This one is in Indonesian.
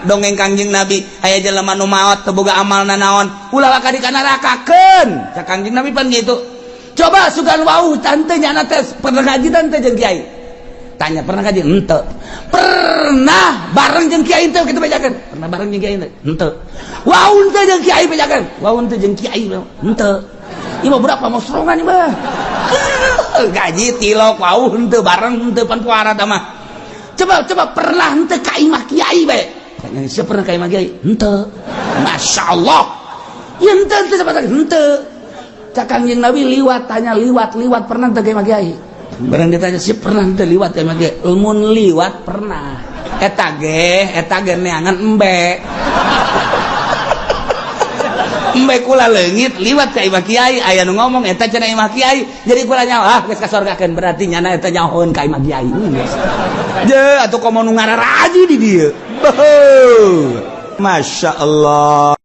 dongeng Kangjeng Nabi aya jelema nu maot teu boga amalna naon ulah ka dikanarakakeun cak Kangjeng Nabi pan gitu. Coba sugan wau tante nyana teh pernah ngaji tante jeung kiai tanya pernah ngaji henteu pernah bareng jeung kiai teh kitu bejakeun pernah bareng jeung kiai teh henteu wau teh jeung kiai bejakeun wau teh jeung kiai henteu ieu mah budak pamosrongan ieu mah gaji tilok wau henteu bareng henteu pan puara tah mah coba pernah henteu ka imah kiai bae tanya siapa pernah ka imah kiai henteu masyaallah ieu henteu cepet henteu cak Kangjeng Nabi liwat tanya liwat pernah teu ka imah kiai barang ditanya si pernah teu liwat ka imah kiai mun liwat pernah eta ge neangan embe kula leungit liwat ka imah kiai aya nu ngomong eta cenah imah kiai jadi kula nyawa geus kasorgakeun berarti nyana eta nyahoeun ka imah kiai je atuh komo nu ngararaji di dieu masya Allah.